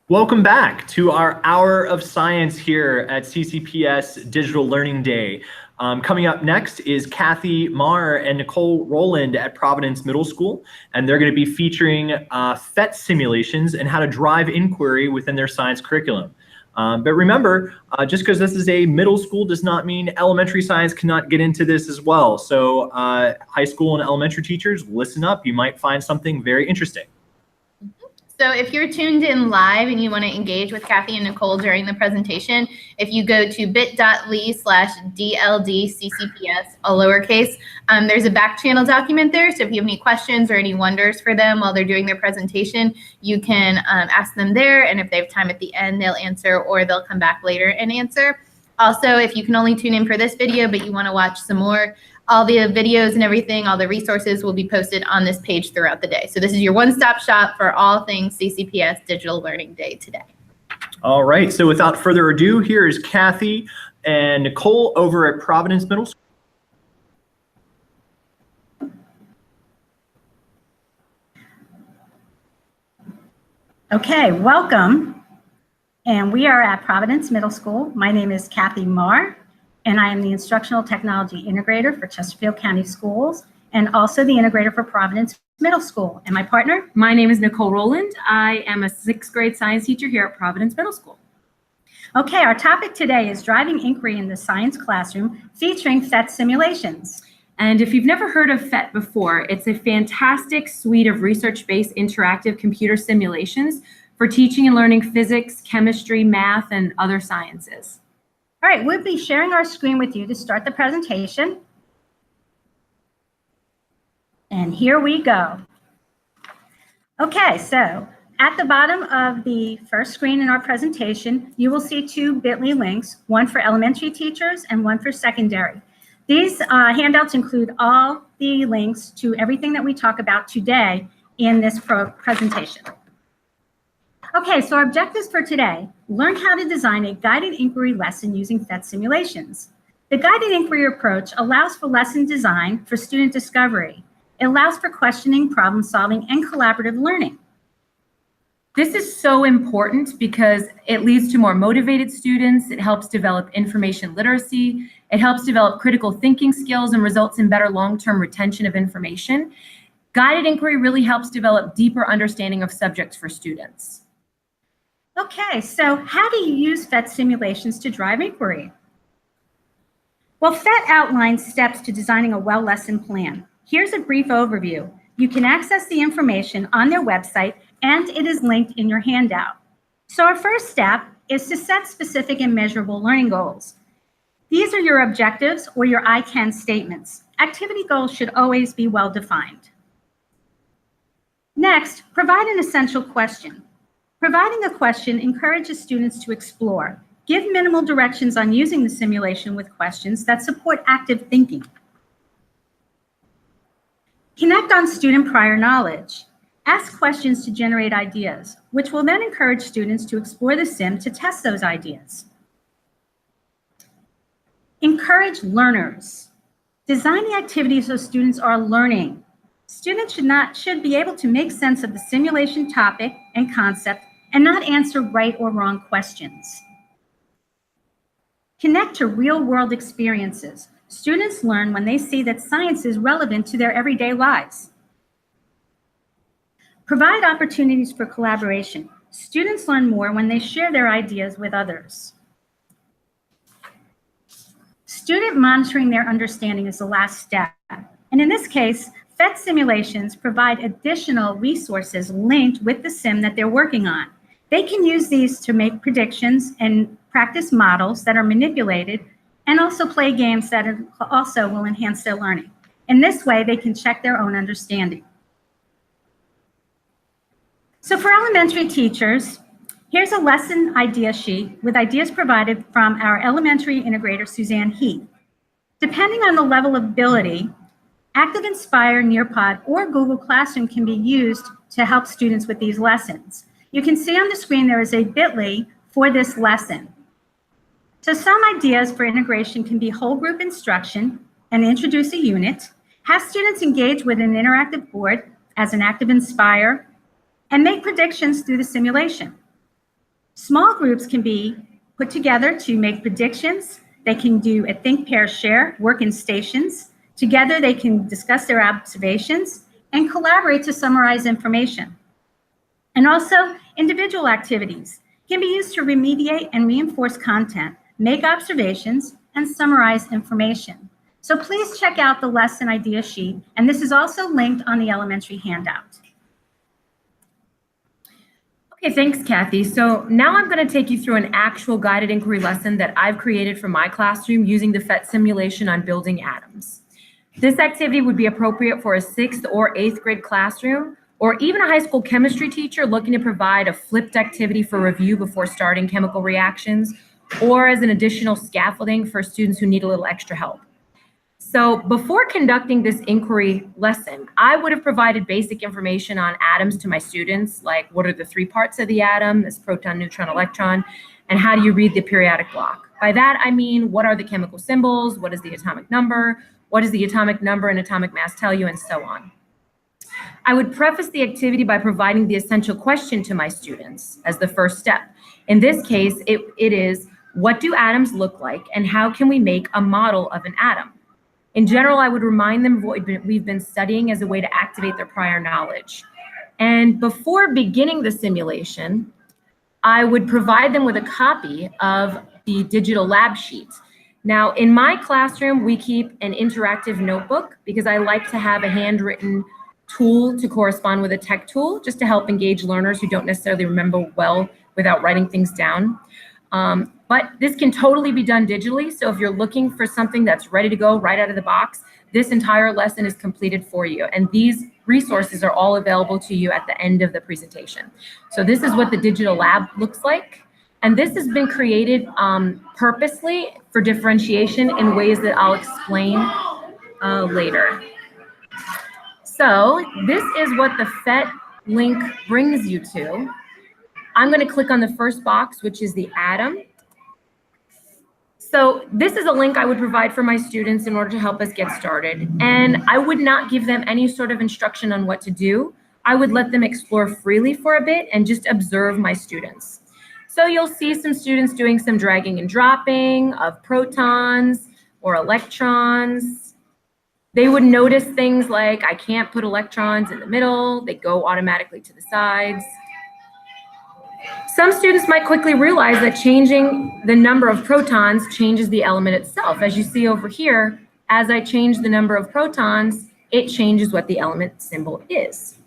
Welcome back to our Hour of Science here at CCPS Digital Learning Day. Coming up next is Kathy Marr and Nicole Rowland at Providence Middle School, and they're going to be featuring phET simulations and how to drive inquiry within their science curriculum. But remember, just because this is a middle school does not mean elementary science cannot get into this as well. So high school and elementary teachers, listen up. You might find something very interesting. So if you're tuned in live and you want to engage with Kathy and Nicole during the presentation, if you go to bit.ly/DLDCCPS, all lowercase, there's a back channel document there. So if you have any questions or any wonders for them while they're doing their presentation, you can ask them there. And if they have time at the end, they'll answer, or they'll come back later and answer. Also, if you can only tune in for this video, but you want to watch some more, all the videos and everything, all the resources will be posted on this page throughout the day. So this is your one-stop shop for all things CCPS Digital Learning Day today. All right, so without further ado, here is Kathy and Nicole over at Providence Middle School. Okay, welcome. And we are at Providence Middle School. My name is Kathy Marr, and I am the Instructional Technology Integrator for Chesterfield County Schools, and also the Integrator for Providence Middle School. And my partner? My name is Nicole Rowland. I am a 6th grade science teacher here at Providence Middle School. Okay, our topic today is driving inquiry in the science classroom, featuring phET simulations. And if you've never heard of phET before, it's a fantastic suite of research-based interactive computer simulations for teaching and learning physics, chemistry, math, and other sciences. All right, we'll be sharing our screen with you to start the presentation. And here we go. Okay, so at the bottom of the first screen in our presentation, you will see two bit.ly links, one for elementary teachers and one for secondary. These handouts include all the links to everything that we talk about today in this presentation. Okay, so our objectives for today: learn how to design a guided inquiry lesson using phET simulations. The guided inquiry approach allows for lesson design for student discovery. It allows for questioning, problem solving, and collaborative learning. This is so important because it leads to more motivated students, it helps develop information literacy, it helps develop critical thinking skills, and results in better long-term retention of information. Guided inquiry really helps develop deeper understanding of subjects for students. Okay, so how do you use phET simulations to drive inquiry? Well, phET outlines steps to designing a well lesson plan. Here's a brief overview. You can access the information on their website, and it is linked in your handout. So our first step is to set specific and measurable learning goals. These are your objectives or your I can statements. Activity goals should always be well defined. Next, provide an essential question. Providing a question encourages students to explore. Give minimal directions on using the simulation with questions that support active thinking. Connect on student prior knowledge. Ask questions to generate ideas, which will then encourage students to explore the sim to test those ideas. Encourage learners. Design the activities so students are learning. Students should be able to make sense of the simulation topic and concept and not answer right or wrong questions. Connect to real-world experiences. Students learn when they see that science is relevant to their everyday lives. Provide opportunities for collaboration. Students learn more when they share their ideas with others. Student monitoring their understanding is the last step. And in this case, phET simulations provide additional resources linked with the sim that they're working on. They can use these to make predictions and practice models that are manipulated, and also play games that also will enhance their learning. In this way, they can check their own understanding. So for elementary teachers, here's a lesson idea sheet with ideas provided from our elementary integrator, Suzanne Heath. Depending on the level of ability, Active Inspire, Nearpod, or Google Classroom can be used to help students with these lessons. You can see on the screen there is a bit.ly for this lesson. So some ideas for integration can be whole group instruction and introduce a unit, have students engage with an interactive board as an Active Inspire, and make predictions through the simulation. Small groups can be put together to make predictions. They can do a think, pair, share, work in stations. Together, they can discuss their observations and collaborate to summarize information. And also, individual activities can be used to remediate and reinforce content, make observations, and summarize information. So please check out the lesson idea sheet, and this is also linked on the elementary handout. Okay, thanks, Kathy. So now I'm going to take you through an actual guided inquiry lesson that I've created for my classroom using the phET simulation on building atoms. This activity would be appropriate for a 6th or 8th grade classroom, or even a high school chemistry teacher looking to provide a flipped activity for review before starting chemical reactions, or as an additional scaffolding for students who need a little extra help. So before conducting this inquiry lesson, I would have provided basic information on atoms to my students, like what are the 3 parts of the atom, this proton, neutron, electron, and how do you read the periodic block? By that, I mean, what are the chemical symbols? What is the atomic number? What does the atomic number and atomic mass tell you, and so on. I would preface the activity by providing the essential question to my students as the first step. In this case, it is, what do atoms look like, and how can we make a model of an atom? In general, I would remind them of what we've been studying as a way to activate their prior knowledge. And before beginning the simulation, I would provide them with a copy of the digital lab sheet. Now, in my classroom, we keep an interactive notebook because I like to have a handwritten tool to correspond with a tech tool, just to help engage learners who don't necessarily remember well without writing things down. But this can totally be done digitally. So if you're looking for something that's ready to go right out of the box, this entire lesson is completed for you. And these resources are all available to you at the end of the presentation. So this is what the digital lab looks like. And this has been created purposely for differentiation in ways that I'll explain later. So this is what the phET link brings you to. I'm going to click on the first box, which is the atom. So this is a link I would provide for my students in order to help us get started. And I would not give them any sort of instruction on what to do. I would let them explore freely for a bit and just observe my students. So you'll see some students doing some dragging and dropping of protons or electrons. They would notice things like, I can't put electrons in the middle. They go automatically to the sides. Some students might quickly realize that changing the number of protons changes the element itself. As you see over here, as I change the number of protons, it changes what the element symbol is.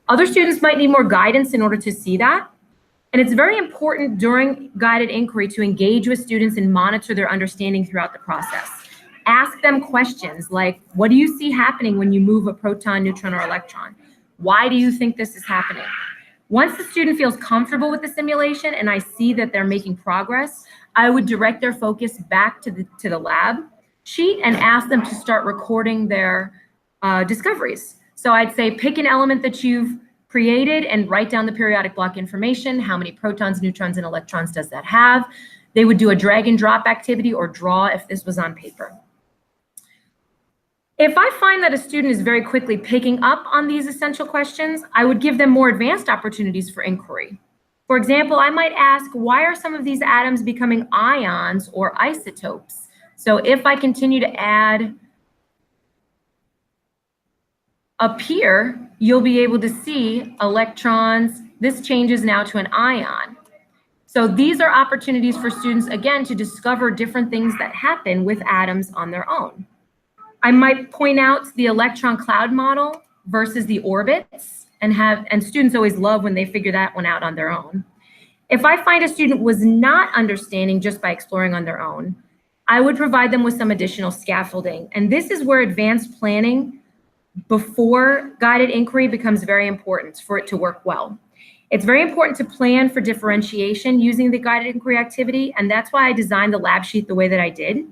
Other students might need more guidance in order to see that. And it's very important during guided inquiry to engage with students and monitor their understanding throughout the process. Ask them questions like, what do you see happening when you move a proton, neutron, or electron? Why do you think this is happening? Once the student feels comfortable with the simulation and I see that they're making progress, I would direct their focus back to the lab sheet and ask them to start recording their discoveries. So I'd say, pick an element that you've created and write down the periodic block information. How many protons, neutrons, and electrons does that have? They would do a drag and drop activity or draw if this was on paper. If I find that a student is very quickly picking up on these essential questions, I would give them more advanced opportunities for inquiry. For example, I might ask, why are some of these atoms becoming ions or isotopes? So if I continue to add up here, you'll be able to see electrons. This changes now to an ion. So these are opportunities for students, again, to discover different things that happen with atoms on their own. I might point out the electron cloud model versus the orbits, and students always love when they figure that one out on their own. If I find a student was not understanding just by exploring on their own, I would provide them with some additional scaffolding. And this is where advanced planning before guided inquiry becomes very important for it to work well. It's very important to plan for differentiation using the guided inquiry activity, and that's why I designed the lab sheet the way that I did.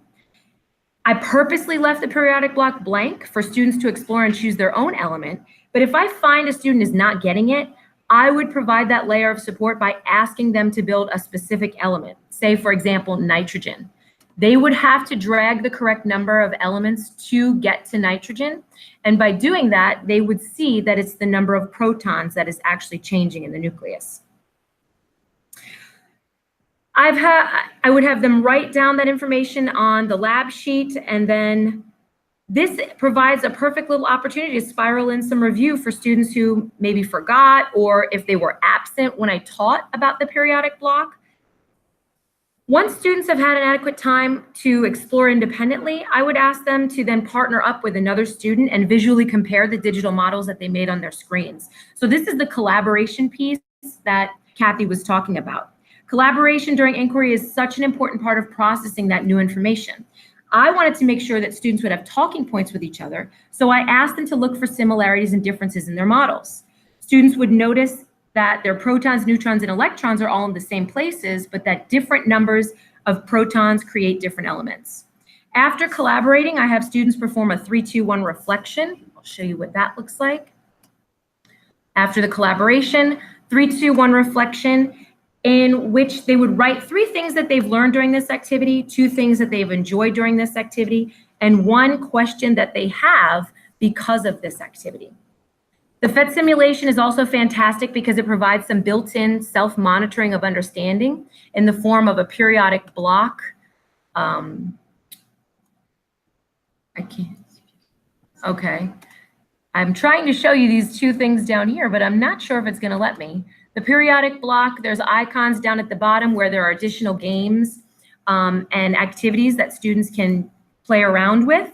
I purposely left the periodic block blank for students to explore and choose their own element. But if I find a student is not getting it, I would provide that layer of support by asking them to build a specific element. Say, for example, nitrogen. They would have to drag the correct number of elements to get to nitrogen. And by doing that, they would see that it's the number of protons that is actually changing in the nucleus. I would have them write down that information on the lab sheet, and then this provides a perfect little opportunity to spiral in some review for students who maybe forgot, or if they were absent when I taught about the periodic block. Once students have had an adequate time to explore independently, I would ask them to then partner up with another student and visually compare the digital models that they made on their screens. So this is the collaboration piece that Kathy was talking about. Collaboration during inquiry is such an important part of processing that new information. I wanted to make sure that students would have talking points with each other, so I asked them to look for similarities and differences in their models. Students would notice that their protons, neutrons, and electrons are all in the same places, but that different numbers of protons create different elements. After collaborating, I have students perform a 3-2-1 reflection. I'll show you what that looks like. After the collaboration, 3-2-1 reflection, in which they would write 3 things that they've learned during this activity, 2 things that they've enjoyed during this activity, and 1 question that they have because of this activity. The PhET simulation is also fantastic because it provides some built-in self-monitoring of understanding in the form of a periodic block. I can't. Okay. I'm trying to show you these 2 things down here, but I'm not sure if it's going to let me. The periodic block, there's icons down at the bottom where there are additional games and activities that students can play around with.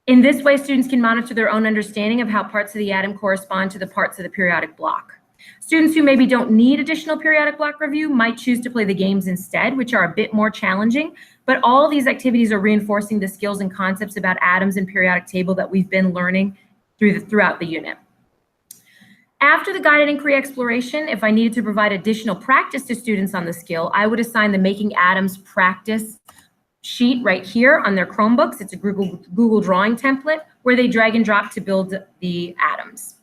In this way, students can monitor their own understanding of how parts of the atom correspond to the parts of the periodic block. Students who maybe don't need additional periodic block review might choose to play the games instead, which are a bit more challenging, but all these activities are reinforcing the skills and concepts about atoms and periodic table that we've been learning throughout the unit. After the guided inquiry exploration, if I needed to provide additional practice to students on the skill, I would assign the Making Atoms practice sheet right here on their Chromebooks. It's a Google Drawing template where they drag and drop to build the atoms.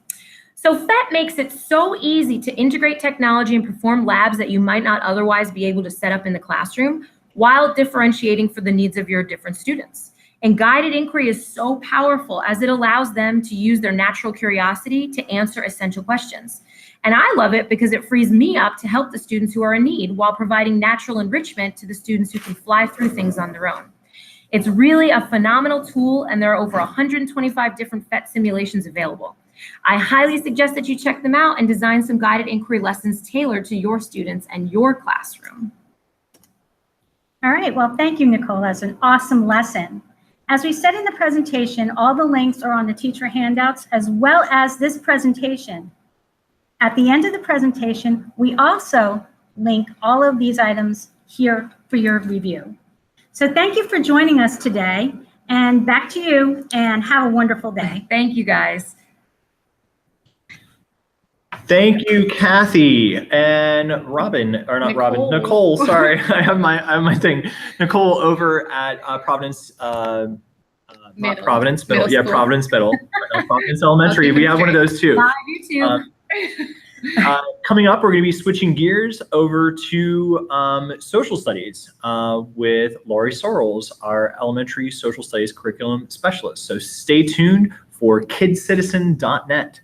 So PhET makes it so easy to integrate technology and perform labs that you might not otherwise be able to set up in the classroom while differentiating for the needs of your different students. And guided inquiry is so powerful as it allows them to use their natural curiosity to answer essential questions. And I love it because it frees me up to help the students who are in need while providing natural enrichment to the students who can fly through things on their own. It's really a phenomenal tool, and there are over 125 different PhET simulations available. I highly suggest that you check them out and design some guided inquiry lessons tailored to your students and your classroom. All right, well, thank you, Nicole. That's an awesome lesson. As we said in the presentation, all the links are on the teacher handouts as well as this presentation. At the end of the presentation, we also link all of these items here for your review. So thank you for joining us today, and back to you, and have a wonderful day. Thank you, guys. Thank you, Kathy and Nicole. Sorry, I have my thing. Nicole over at Providence. Not Providence Middle. Yeah, Providence Middle. Providence Elementary. We have one of those too. You too. Coming up, we're going to be switching gears over to social studies with Laurie Sorrells, our elementary social studies curriculum specialist. So stay tuned for kidscitizen.net.